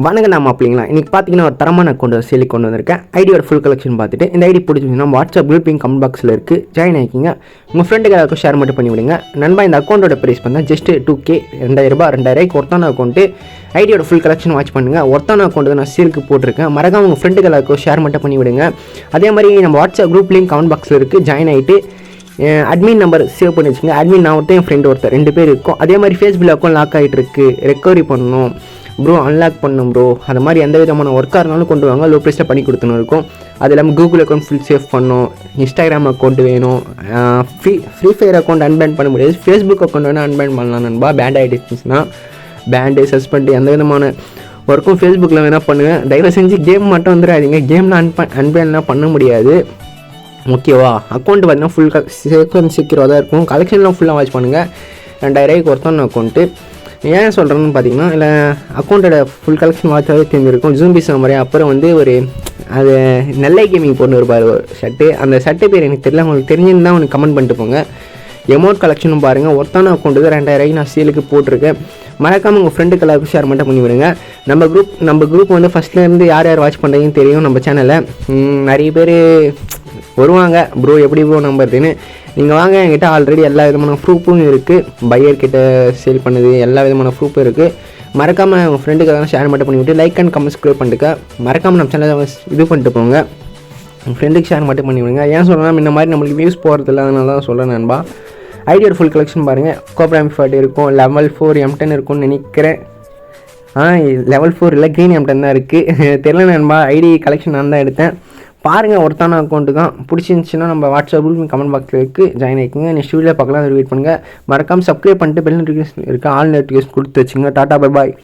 வணக்கம் நான் மாப்பிள்ளைங்களா. இன்றைக்கி பார்த்தீங்கன்னா ஒரு தரமான அக்கௌண்ட் சேலுக்கு கொண்டு வந்திருக்கேன். ஐடியோட ஃபுல் கலெக்ஷன் பார்த்துட்டு இந்த ஐடி பிடிச்சிங்கன்னா வாட்ஸ்அப் குரூப் லிங்க் கமெண்ட் பாக்ஸில் இருக்குது, ஜாயின் ஆகிக்கிங்க. உங்கள் ஃப்ரெண்டுக்கு எல்லாருக்கும் ஷேர் மட்டும் பண்ணி விடுங்க. நண்பா இந்த அக்கௌண்ட்டோட ப்ரைஸ் பண்ணால் ஜஸ்ட் 2K 2000 ஒருத்தான அக்கௌண்ட்டு. ஐடியோட ஃபுல் கலெக்ஷன் வாட்ச் பண்ணுங்கள். ஒருத்தான அக்கௌண்ட்டு நான் சேலுக்கு போட்டிருக்கேன். மறக்காம உங்கள் ஃப்ரெண்டுக்கு எல்லாருக்கும் ஷேர் மட்டும் பண்ணி விடுங்க. அதே மாதிரி நம்ம வாட்ஸ்அப் குரூப் லிங்க் கமெண்ட் பாக்ஸில் இருக்குது, ஜாயின் ஆகிட்டு அட்மின் நம்பர் சேவ் பண்ணி வச்சுங்க. அட்மின் நான் ஒருத்தர், என் ஃப்ரெண்டு ஒருத்தர், 2 பேர் இருக்கும். அதே மாதிரி ஃபேஸ்புக்கில் அக்கௌண்ட் லாக் ஆகிட்டு இருக்குது, ரெக்கவரி பண்ணணும் ப்ரோ, அன்லாக் பண்ணணும் ப்ரோ, அது மாதிரி எந்த விதமான ஒர்க்காக இருந்தாலும் கொண்டு வாங்க, லோ ப்ரைஸில் பண்ணி கொடுத்துன்னு இருக்கும். அது இல்லாமல் கூகுள் அக்கௌண்ட் ஃபுல் சேவ் பண்ணணும், இன்ஸ்டாகிராம் அக்கௌண்ட் வேணும், ஃப்ரீ ஃபயர் அக்கௌண்ட் அன்பேன் பண்ண முடியாது, ஃபேஸ்புக் அக்கௌண்ட் வேணால் அன்பேன் பண்ணலாம் நண்பா. பேண்ட் ஆகிடுச்சுன்னா பேண்டு சஸ்பெண்டு எந்த விதமான ஒர்க்கும் ஃபேஸ்புக்கில் வேணால் பண்ணுவேன். தயவு செஞ்சு கேம் மட்டும் வந்துடாதீங்க, கேமில் அன்பேன்லாம் பண்ண முடியாது, ஓகேவா? அக்கௌண்ட்டு பார்த்தீங்கன்னா ஃபுல் செக்யூராக தான் இருக்கும். கலெக்ஷன்லாம் ஃபுல்லாக வாட்ச் பண்ணுங்கள். 2000 ஒருத்தான அக்கௌண்ட்டு. ஏன் சொல்கிறேன்னு பார்த்தீங்கன்னா, இல்லை அக்கௌண்ட்டோட ஃபுல் கலெக்ஷன் வாட்சாகவே தெரிஞ்சிருக்கும். ஜூம்பிஸ் மாதிரி அப்புறம் ஒரு அது நெல்லை கேமிங் போட்டு இருப்பார் ஒரு ஷர்ட்டு. அந்த ஷர்ட்டு பேர் எனக்கு தெரியல, உங்களுக்கு தெரிஞ்சிருந்தால் உங்களுக்கு கமெண்ட் பண்ணிட்டு போங்க. எமௌண்ட் கலெக்ஷனும் பாருங்கள். ஒருத்தான அக்கௌண்ட்டு தான் 2000 நான் சேலுக்கு போட்டிருக்கேன். மறக்காமல் உங்கள் ஃப்ரெண்டுக்கு எல்லாருக்கும் ஷேர் மட்டும் பண்ணி விடுங்க. நம்ம குரூப் ஃபஸ்ட்லேருந்து யார் யார் வாட்ச் பண்ணுறீங்கன்னு தெரியும். நம்ம சேனலில் நிறைய பேர் வருவாங்க, ப்ரோ எப்படி ப்ரோ நம்புறதுன்னு. நீங்கள் வாங்க, என்கிட்ட ஆல்ரெடி எல்லா விதமான ப்ரூஃபும் இருக்குது. பையர்கிட்ட சேல் பண்ணுது எல்லா விதமான ப்ரூஃபும் இருக்குது. மறக்காமல் உங்கள் ஃப்ரெண்டுக்கு எல்லாம் ஷேர் மட்டும் பண்ணிவிட்டு லைக் அண்ட் கமெண்ட் சப்ஸ்கிரைப் பண்ணிட்டு மறக்காமல் நம்ம சேனலை இது பண்ணிட்டு போங்க. உங்கள் ஃப்ரெண்டுக்கு ஷேர் மட்டும் பண்ணி விடுங்க. ஏன் சொல்லலாம், இந்த மாதிரி நம்மளுக்கு வியூஸ் போகிறது இல்லை, அதனால தான் சொல்கிறேன் நண்பா. ஐடியோட ஃபுல் கலெக்ஷன் பாருங்கள். கோப்ரா M40 இருக்கும், level 4 M10 இருக்கும்னு நினைக்கிறேன். level 4 இல்லை, க்ரீன் M10 தான் இருக்குது. தெரியல நண்பா, ஐடி கலெக்ஷன் நான் தான் எடுத்தேன். பாருங்கள், ஒருத்தான அக்கௌண்ட்டு தான். பிடிச்சிருந்துச்சின்னா நம்ம வாட்ஸ்அப் கமெண்ட் பாக்ஸில் இருக்குது, ஜாயின் ஆகிக்குங்க. நெக்ஸ்ட் வீடியோ பார்க்கலாம், வெயிட் பண்ணுங்கள். மறக்காமல் சப்ஸ்கிரைப் பண்ணிட்டு பெல் நோட்டிஃபிகேஷன் இருக்குது, ஆல் நோட்டிஃபிகேஷன் கொடுத்து வச்சுங்க. Tata bye bye.